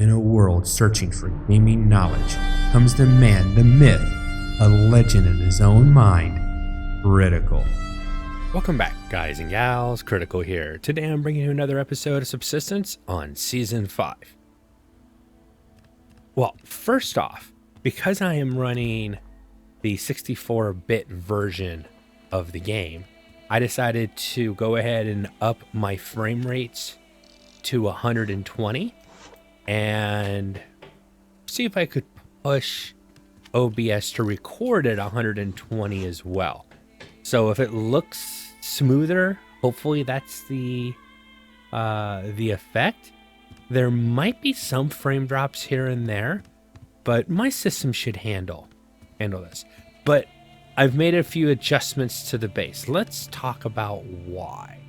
In a world searching for gaming knowledge comes the man, the myth, a legend in his own mind, Critical. Welcome back, guys and gals. Critical here. Today I'm bringing you another episode of Subsistence on Season 5. Well, first off, because I am running the 64-bit version of the game, I decided to go ahead and up my frame rates to 120 and see if I could push OBS to record at 120 as well. So if it looks smoother, hopefully that's the effect. There might be some frame drops here and there, but my system should handle this. But I've made a few adjustments to the base. Let's talk about why.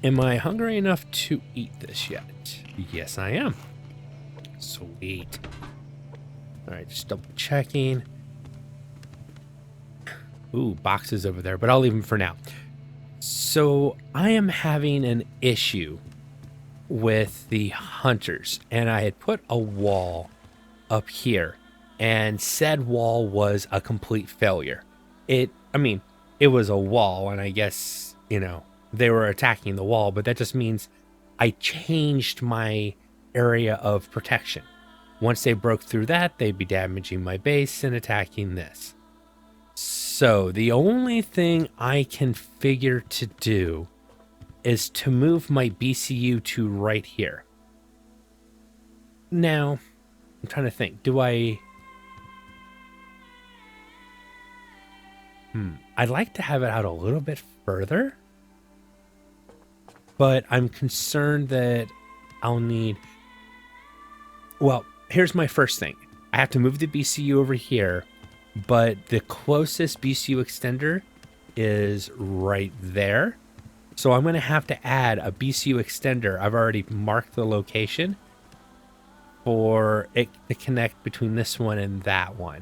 Am I hungry enough to eat this yet? Yes, I am. Sweet. All right, just double checking. Ooh, boxes over there, but I'll leave them for now. So I am having an issue with the hunters, and I had put a wall up here, and said wall was a complete failure. It was a wall, and I guess, they were attacking the wall, but that just means I changed my area of protection. Once they broke through that, they'd be damaging my base and attacking this. So the only thing I can figure to do is to move my BCU to right here. Now, I'm trying to think. I'd like to have it out a little bit further, but I'm concerned that I'll need... Well, here's my first thing. I have to move the BCU over here, but the closest BCU extender is right there. So I'm going to have to add a BCU extender. I've already marked the location for it to connect between this one and that one.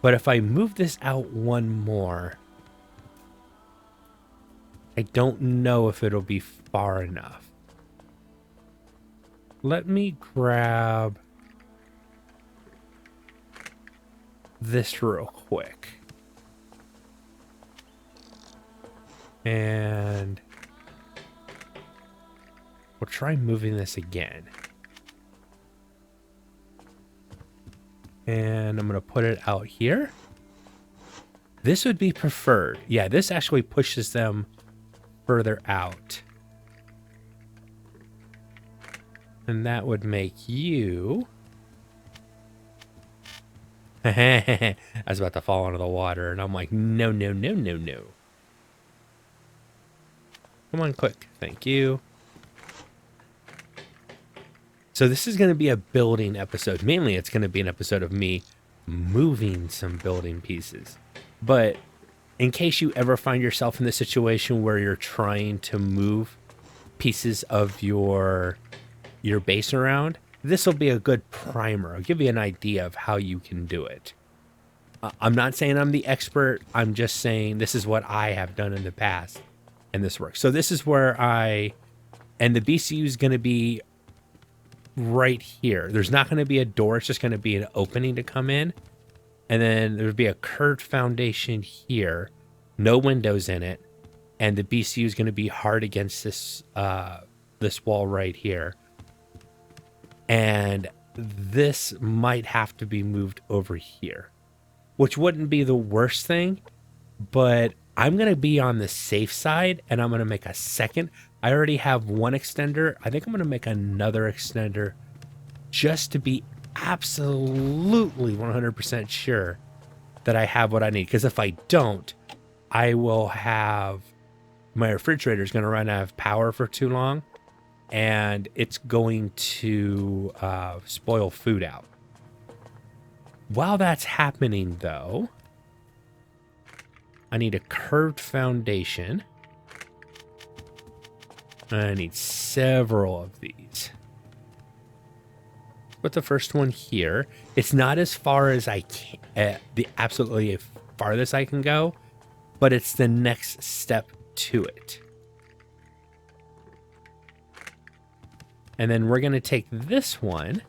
But if I move this out one more, I don't know if it'll be far enough. Let me grab this real quick. And we'll try moving this again. And I'm going to put it out here. This would be preferred. Yeah, this actually pushes them further out. And that would make you... I was about to fall into the water, and I'm like, no. Come on, quick. Thank you. So this is going to be a building episode. Mainly, it's going to be an episode of me moving some building pieces. But in case you ever find yourself in the situation where you're trying to move pieces of your base around, this will be a good primer. I'll give you an idea of how you can do it. I'm not saying I'm the expert. I'm just saying this is what I have done in the past, and this works. So this is where and the BCU is going to be right here. There's not going to be a door. It's just going to be an opening to come in. And then there'll be a curved foundation here. No windows in it. And the BCU is going to be hard against this wall right here. And this might have to be moved over here, which wouldn't be the worst thing, but I'm going to be on the safe side, and I'm going to make a second. I already have one extender. I think I'm going to make another extender just to be absolutely 100% sure that I have what I need. Because if I don't, I will have... my refrigerator is going to run out of power for too long, and it's going to spoil food out. While that's happening, though, I need a curved foundation. I need several of these. Put the first one here. It's not as far as I can, the absolutely farthest I can go, but it's the next step to it. And then we're going to take this one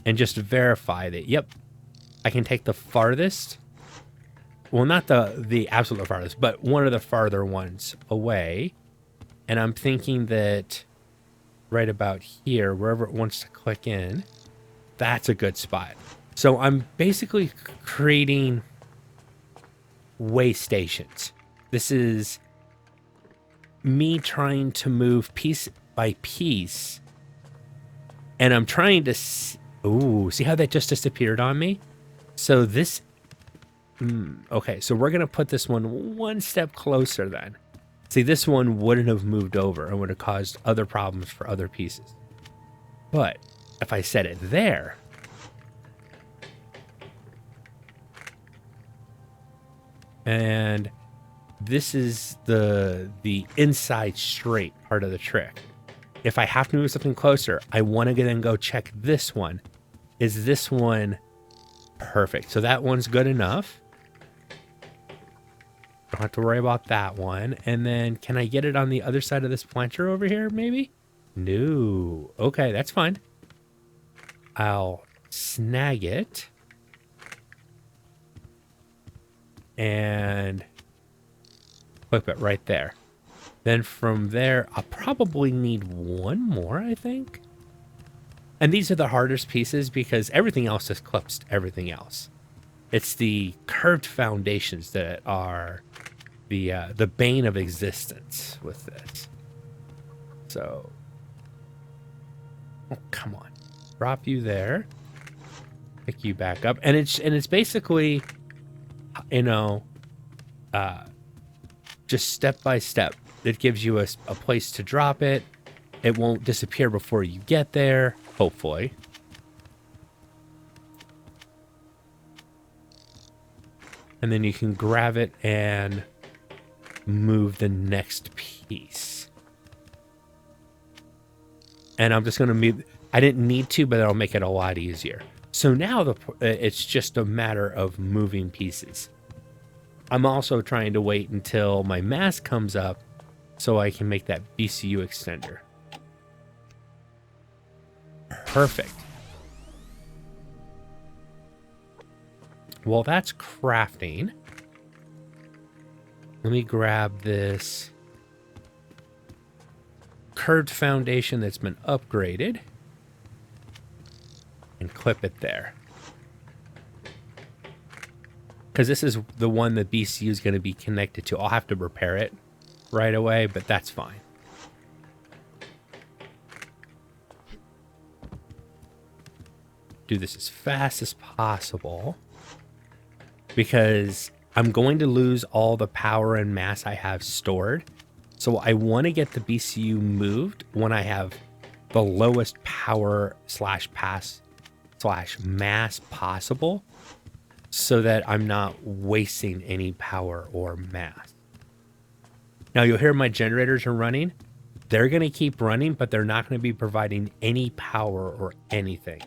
and just verify that, yep, I can take the farthest. Well, not the absolute farthest, but one of the farther ones away. And I'm thinking that right about here, wherever it wants to click in, that's a good spot. So I'm basically creating way stations. This is me trying to move piece by piece. And I'm trying to... Ooh, see how that just disappeared on me? So this... okay, so we're going to put this one step closer then. See, this one wouldn't have moved over and would have caused other problems for other pieces. But if I set it there... And this is the inside straight part of the trick. If I have to move something closer, I want to then go check this one. Is this one perfect? So that one's good enough. Don't have to worry about that one. And then can I get it on the other side of this planter over here, maybe? No. Okay, that's fine. I'll snag it. And clip it right there. Then from there, I'll probably need one more, I think. And these are the hardest pieces because everything else just clips everything else. It's the curved foundations that are the bane of existence with this. So, oh, come on. Drop you there. Pick you back up. And it's basically... you know, just step by step. It gives you a place to drop it. It won't disappear before you get there, hopefully. And then you can grab it and move the next piece. And I'm just going to move... I didn't need to, but it'll make it a lot easier. So now it's just a matter of moving pieces. I'm also trying to wait until my mask comes up so I can make that BCU extender. Perfect. Well, that's crafting. Let me grab this curved foundation that's been upgraded and clip it there. Because this is the one that BCU is going to be connected to. I'll have to repair it right away, but that's fine. Do this as fast as possible because I'm going to lose all the power and mass I have stored. So I want to get the BCU moved when I have the lowest power / mass possible, so that I'm not wasting any power or mass. Now you'll hear my generators are running. They're going to keep running, but they're not going to be providing any power or anything.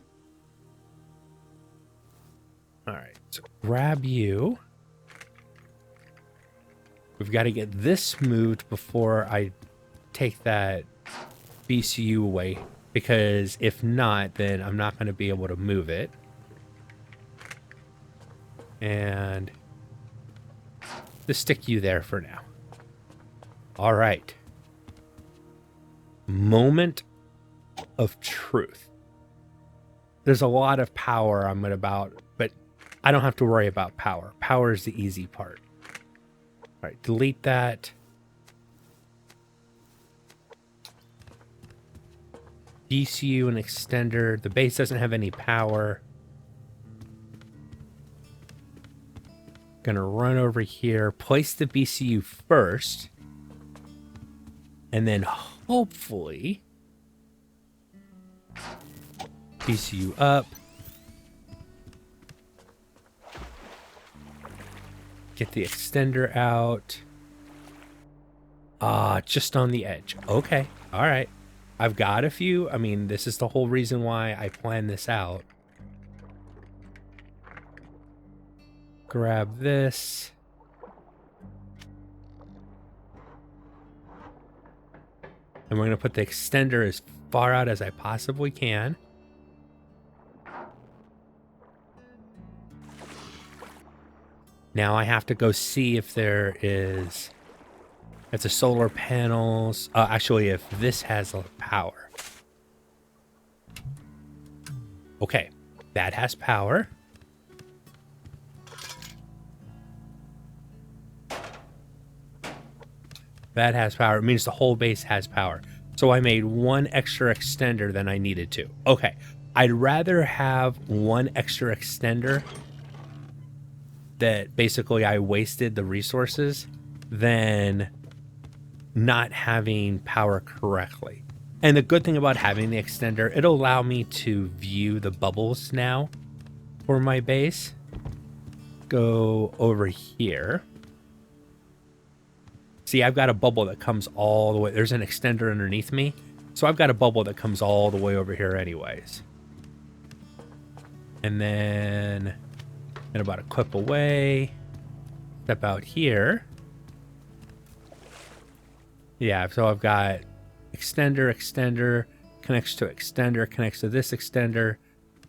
All right, so grab you. We've got to get this moved before I take that BCU away, because if not, then I'm not going to be able to move it. And just stick you there for now. All right. Moment of truth. There's a lot of power I'm about, but I don't have to worry about power. Power is the easy part. All right, delete that. BCU and extender. The base doesn't have any power. Gonna run over here, place the BCU first, and then hopefully BCU up. Get the extender out. Just on the edge. Okay, all right. I've got a few. I mean, this is the whole reason why I planned this out. Grab this. And we're going to put the extender as far out as I possibly can. Now I have to go see if there is... If the solar panels... actually, if this has power. Okay, that has power. That has power. It means the whole base has power. So I made one extra extender than I needed to. Okay, I'd rather have one extra extender that basically I wasted the resources than not having power correctly. And the good thing about having the extender, it'll allow me to view the bubbles now for my base. Go over here. See, I've got a bubble that comes all the way. There's an extender underneath me. So I've got a bubble that comes all the way over here anyways. And then about a clip away, step out here. Yeah, so I've got extender, connects to extender, connects to this extender,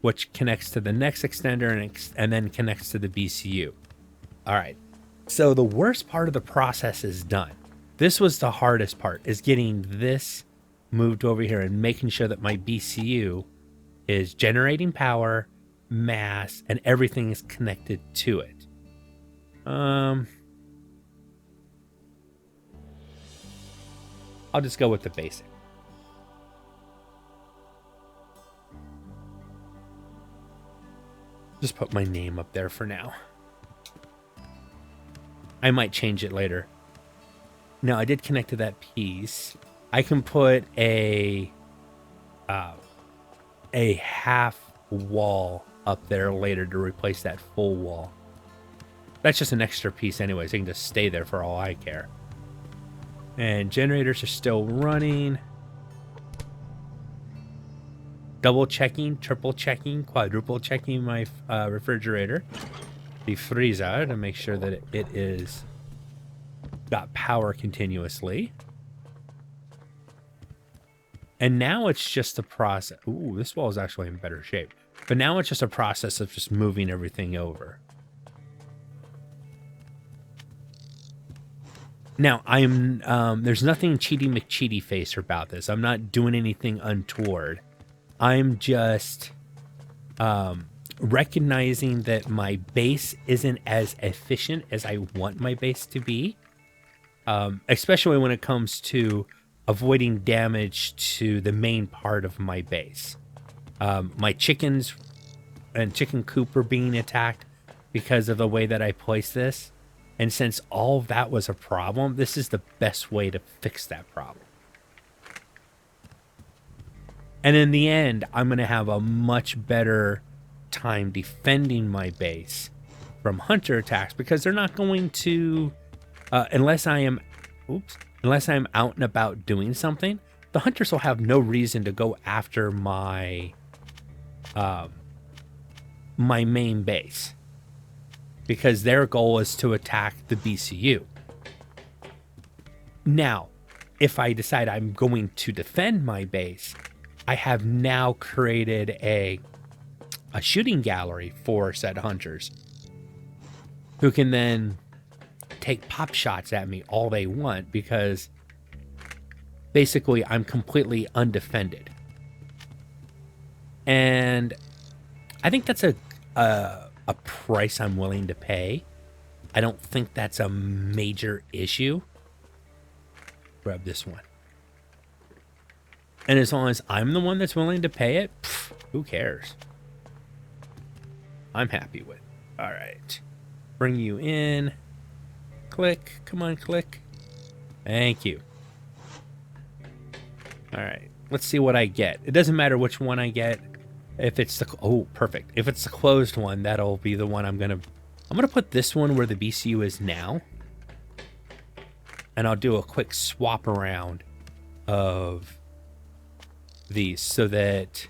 which connects to the next extender and then connects to the BCU. All right. So the worst part of the process is done. This was the hardest part, is getting this moved over here and making sure that my BCU is generating power, mass, and everything is connected to it. I'll just go with the basic. Just put my name up there for now. I might change it later. No, I did connect to that piece. I can put a half wall up there later to replace that full wall. That's just an extra piece anyways. It can just stay there for all I care. And generators are still running. Double checking, triple checking, quadruple checking my refrigerator. The freezer to make sure that it is got power continuously. And now it's just a process. Ooh, this wall is actually in better shape. But now it's just a process of just moving everything over. Now, there's nothing cheaty McCheaty face about this. I'm not doing anything untoward. I'm just recognizing that my base isn't as efficient as I want my base to be, especially when it comes to avoiding damage to the main part of my base. My chickens and chicken coop are being attacked because of the way that I place this. And since all of that was a problem, this is the best way to fix that problem. And in the end, I'm going to have a much better time defending my base from hunter attacks, because they're not going to, unless I am out and about doing something, the hunters will have no reason to go after my main base, because their goal is to attack the BCU. Now, if I decide I'm going to defend my base, I have now created a shooting gallery for said hunters who can then take pop shots at me all they want, because basically I'm completely undefended. And I think that's a price I'm willing to pay. I don't think that's a major issue. Grab this one. And as long as I'm the one that's willing to pay it, who cares? I'm happy with it. All right. Bring you in. Click. Come on, click. Thank you. All right. Let's see what I get. It doesn't matter which one I get. If it's the... Oh, perfect. If it's the closed one, that'll be the one I'm going to put this one where the BCU is now. And I'll do a quick swap around of these so that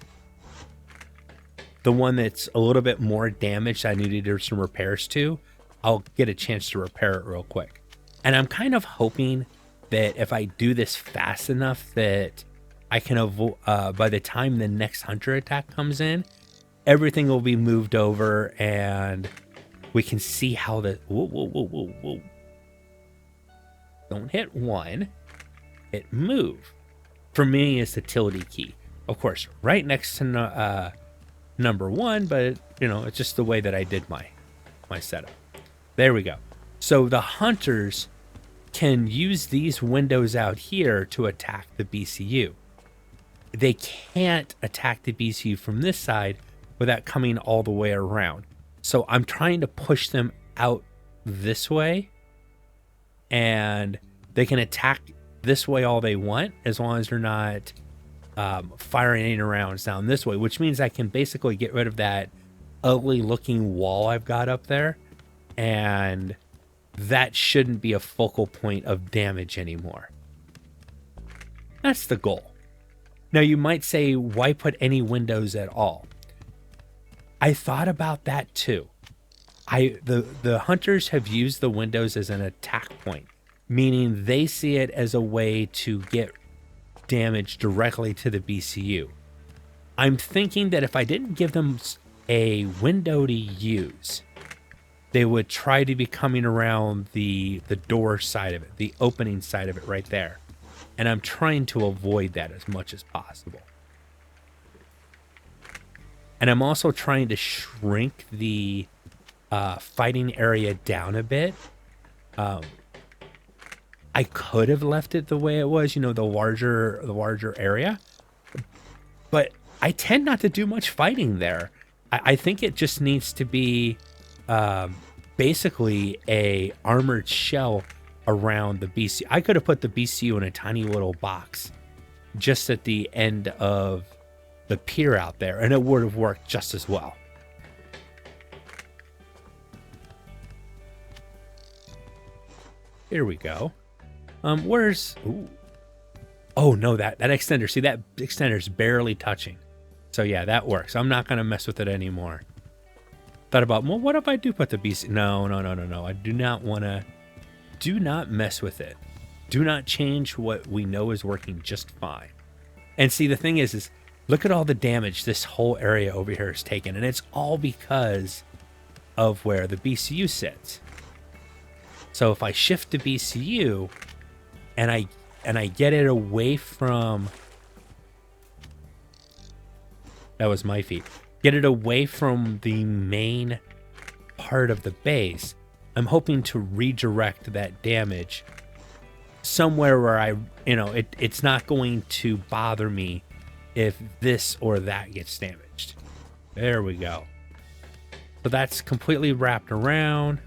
the one that's a little bit more damaged, I need to do some repairs to, I'll get a chance to repair it real quick. And I'm kind of hoping that if I do this fast enough that I can avoid, by the time the next hunter attack comes in, everything will be moved over and we can see how the, whoa. Don't hit one, hit move. For me, it's the tilde key. Of course, right next to number one, but you know, it's just the way that I did my setup. There we go. So the hunters can use these windows out here to attack the BCU. They can't attack the BCU from this side without coming all the way around. So I'm trying to push them out this way, and they can attack this way all they want as long as they're not firing any rounds down this way, which means I can basically get rid of that ugly looking wall I've got up there, and that shouldn't be a focal point of damage anymore. That's the goal. Now you might say, why put any windows at all? I thought about that too. The hunters have used the windows as an attack point, meaning they see it as a way to get damage directly to the BCU. I'm thinking that if I didn't give them a window to use, they would try to be coming around the door side of it, the opening side of it right there. And I'm trying to avoid that as much as possible. And I'm also trying to shrink the fighting area down a bit. I could have left it the way it was, you know, the larger area. But I tend not to do much fighting there. I think it just needs to be basically a armored shell around the BCU. I could have put the BCU in a tiny little box just at the end of the pier out there, and it would have worked just as well. Here we go. Where's... Ooh. Oh, no, that extender. See, that extender's barely touching. So, yeah, that works. I'm not going to mess with it anymore. Thought about, well, what if I do put the BC... No. I do not want to... Do not mess with it. Do not change what we know is working just fine. And see, the thing is look at all the damage this whole area over here has taken. And it's all because of where the BCU sits. So if I shift the BCU and I get it away from... That was my feet. Get it away from the main part of the base, I'm hoping to redirect that damage somewhere where it's not going to bother me if this or that gets damaged. There we go. So that's completely wrapped around.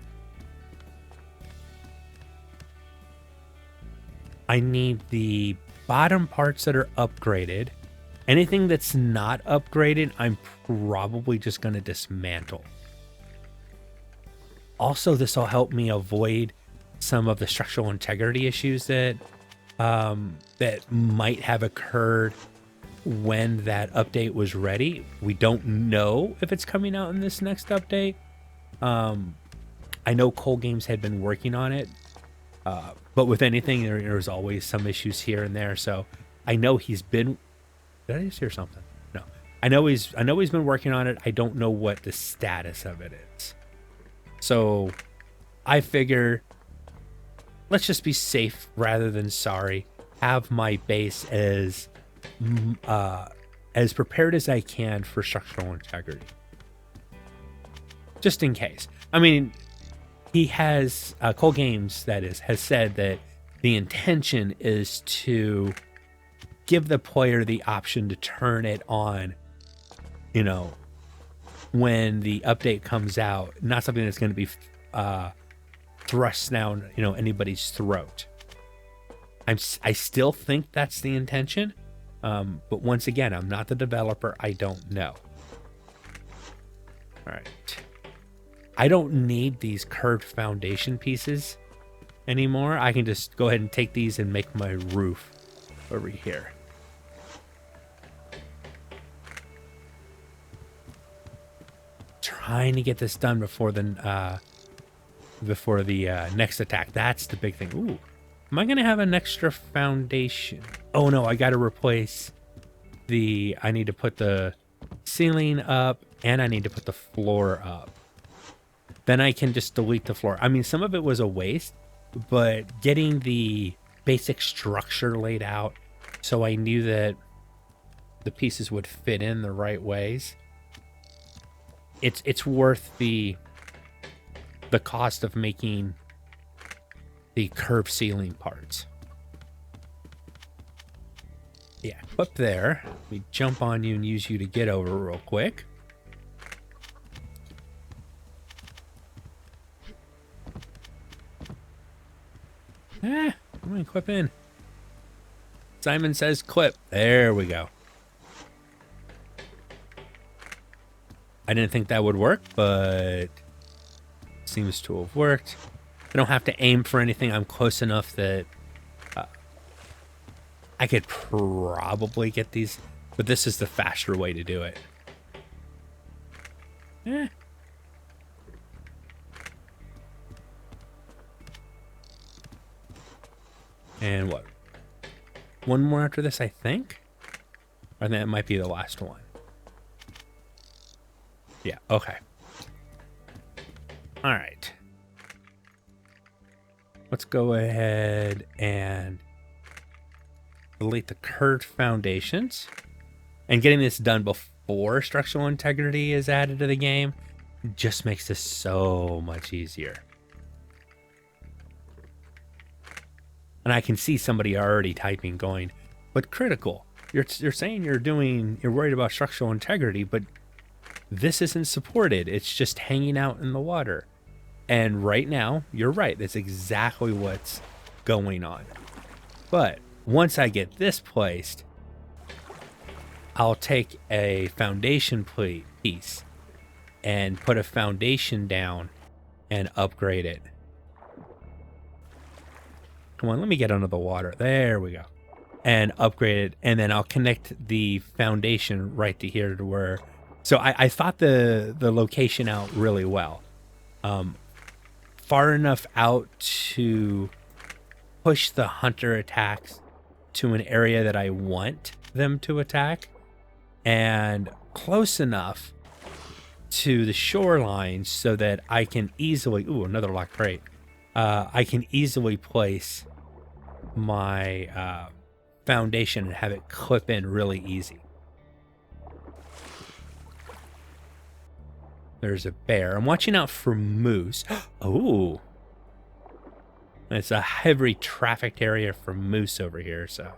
I need the bottom parts that are upgraded. Anything that's not upgraded, I'm probably just going to dismantle. Also, this will help me avoid some of the structural integrity issues that might have occurred when that update was ready. We don't know if it's coming out in this next update. I know Cole Games had been working on it, but with anything, there's always some issues here and there. So I know he's been... Did I just hear something? No. I know he's been working on it. I don't know what the status of it is. So I figure let's just be safe rather than sorry. Have my base as prepared as I can for structural integrity. Just in case. I mean, he has, Cole Games, that is, has said that the intention is to give the player the option to turn it on, when the update comes out, not something that's going to be thrust down, anybody's throat. I still think that's the intention, but once again, I'm not the developer. I don't know. All right. I don't need these curved foundation pieces anymore. I can just go ahead and take these and make my roof over here. Trying to get this done before the next attack. That's the big thing. Ooh, Am I going to have an extra foundation? Oh no, I got to replace I need to put the ceiling up and I need to put the floor up. Then I can just delete the floor. I mean, some of it was a waste, but getting the basic structure laid out so I knew that the pieces would fit in the right ways. It's worth the cost of making the curved ceiling parts. Yeah, up there. Let me jump on you and use you to get over real quick. Come on, clip in. Simon says clip. There we go. I didn't think that would work, but seems to have worked. I don't have to aim for anything. I'm close enough that I could probably get these, but this is the faster way to do it. And what? One more after this, I think? Or that might be the last one. Yeah, okay. All right. Let's go ahead and delete the curved foundations. And getting this done before structural integrity is added to the game just makes this so much easier. And I can see somebody already typing going, but critical. You're saying you're worried about structural integrity, but this isn't supported. It's just hanging out in the water. And right now, you're right. That's exactly what's going on. But once I get this placed, I'll take a foundation piece and put a foundation down and upgrade it. Come on, let me get under the water. There we go. And upgrade it. And then I'll connect the foundation right to here to where... So I thought the location out really well. Far enough out to push the hunter attacks to an area that I want them to attack. And close enough to the shoreline so that I can easily... Ooh, another locked crate. I can easily place my foundation and have it clip in really easy. There's a bear. I'm watching out for moose. Oh, it's a heavy trafficked area for moose over here, so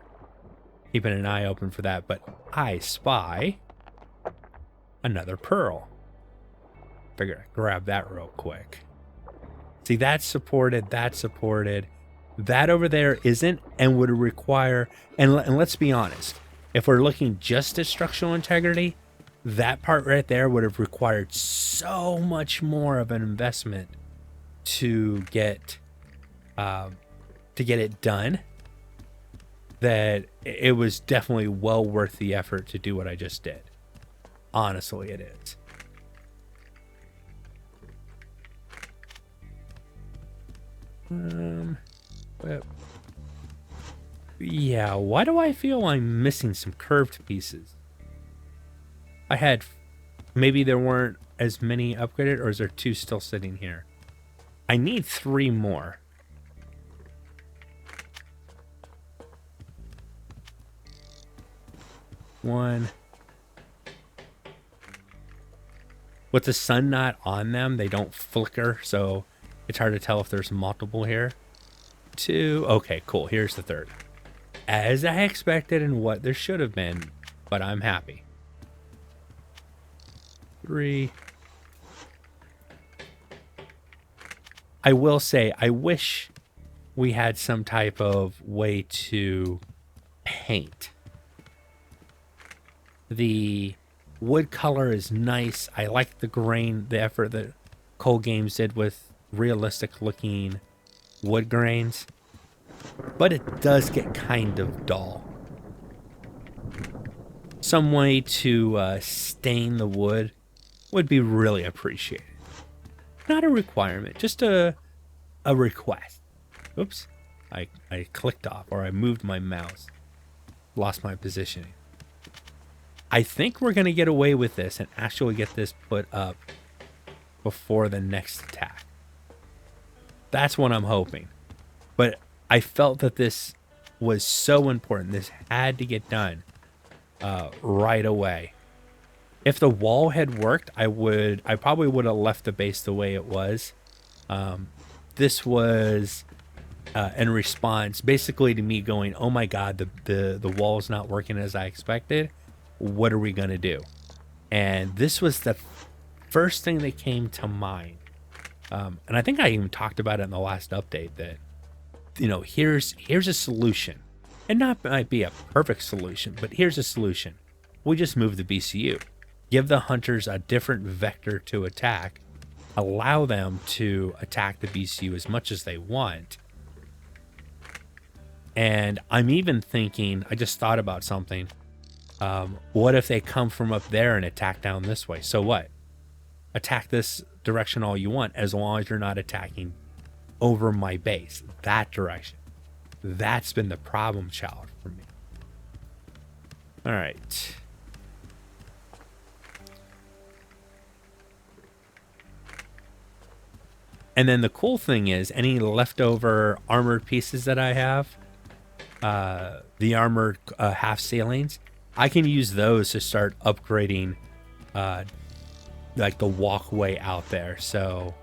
keeping an eye open for that. But I spy another pearl. Figure I'd grab that real quick. See, that's supported. That's supported. That over there isn't, and would require, and let's be honest, if we're looking just at structural integrity, that part right there would have required so much more of an investment to get it done, that it was definitely well worth the effort to do what I just did. Honestly, it is. Yeah, why do I feel I'm missing some curved pieces? I had, maybe there weren't as many upgraded, or is there 2 still sitting here? I need 3 more. One. With the sun not on them, they don't flicker, so it's hard to tell if there's multiple here. 2. Okay, cool. Here's the 3rd. As I expected and what there should have been, but I'm happy. 3. I will say, I wish we had some type of way to paint. The wood color is nice. I like the grain, the effort that Cole Games did with realistic looking wood grains, but it does get kind of dull. Some way to stain the wood would be really appreciated. Not a requirement, just a request. Oops, I clicked off, or I moved my mouse, lost my positioning. I think we're going to get away with this and actually get this put up before the next attack. That's what I'm hoping. But I felt that this was so important. This had to get done right away. If the wall had worked, I probably would have left the base the way it was. This was in response basically to me going, oh my God, the wall's not working as I expected. What are we going to do? And this was the first thing that came to mind. And I think I even talked about it in the last update that, you know, here's a solution. And not might be a perfect solution, but here's a solution. We just move the BCU. Give the hunters a different vector to attack. Allow them to attack the BCU as much as they want. And I'm even thinking, I just thought about something. What if they come from up there and attack down this way? So what? Attack this direction all you want, as long as you're not attacking over my base, that direction. That's been the problem child for me. All right. And then the cool thing is, any leftover armored pieces that I have, the armored half ceilings, I can use those to start upgrading like the walkway out there, so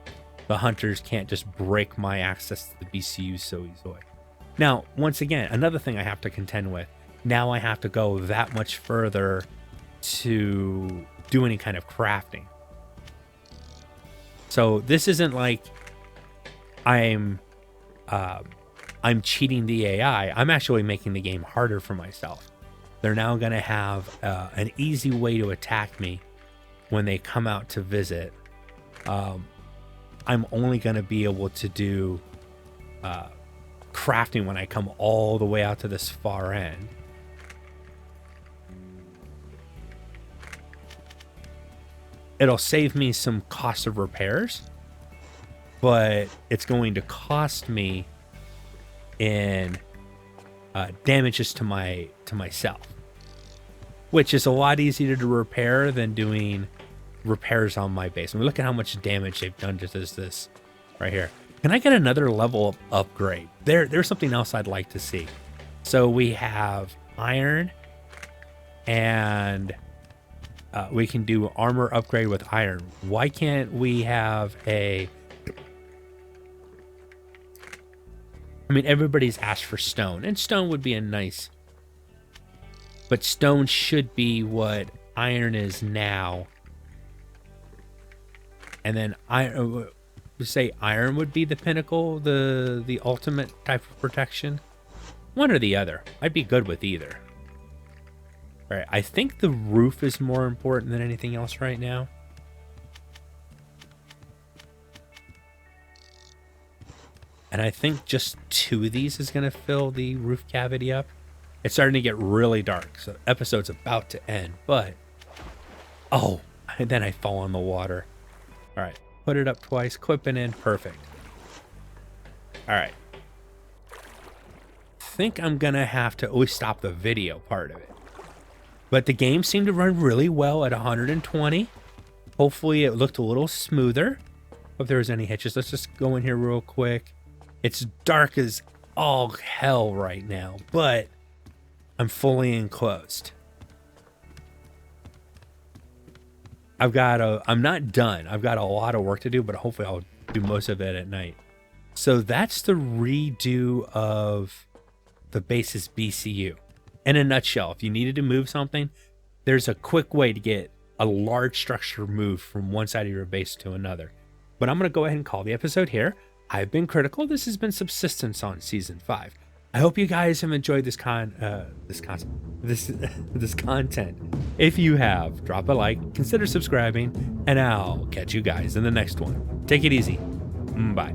the hunters can't just break my access to the BCU so easily. Now, once again, another thing I have to contend with, now I have to go that much further to do any kind of crafting. So this isn't like I'm cheating the AI. I'm actually making the game harder for myself. They're now going to have an easy way to attack me when they come out to visit. I'm only going to be able to do crafting when I come all the way out to this far end. It'll save me some cost of repairs, but it's going to cost me in damages to myself, which is a lot easier to repair than doing repairs on my base. I mean, look at how much damage they've done just as this right here. Can I get another level of upgrade? There's something else I'd like to see. So we have iron, and we can do armor upgrade with iron. Why can't we have a... I mean, everybody's asked for stone, and stone would be a nice... But stone should be what iron is now. And then iron, say iron would be the pinnacle, the ultimate type of protection. One or the other. I'd be good with either. All right, I think the roof is more important than anything else right now. And I think just 2 of these is going to fill the roof cavity up. It's starting to get really dark, so the episode's about to end, but... Oh, and then I fall in the water. All right, put it up twice, clip it in, perfect. All right. Think I'm going to have to always stop the video part of it. But the game seemed to run really well at 120. Hopefully it looked a little smoother. If there was any hitches, let's just go in here real quick. It's dark as all hell right now, but I'm fully enclosed. I'm not done. I've got a lot of work to do, but hopefully I'll do most of it at night. So that's the redo of the base's BCU. In a nutshell, if you needed to move something, there's a quick way to get a large structure moved from one side of your base to another. But I'm going to go ahead and call the episode here. I've been Critical. This has been Subsistence on Season 5. I hope you guys have enjoyed this content. If you have, drop a like, consider subscribing, and I'll catch you guys in the next one. Take it easy. Bye.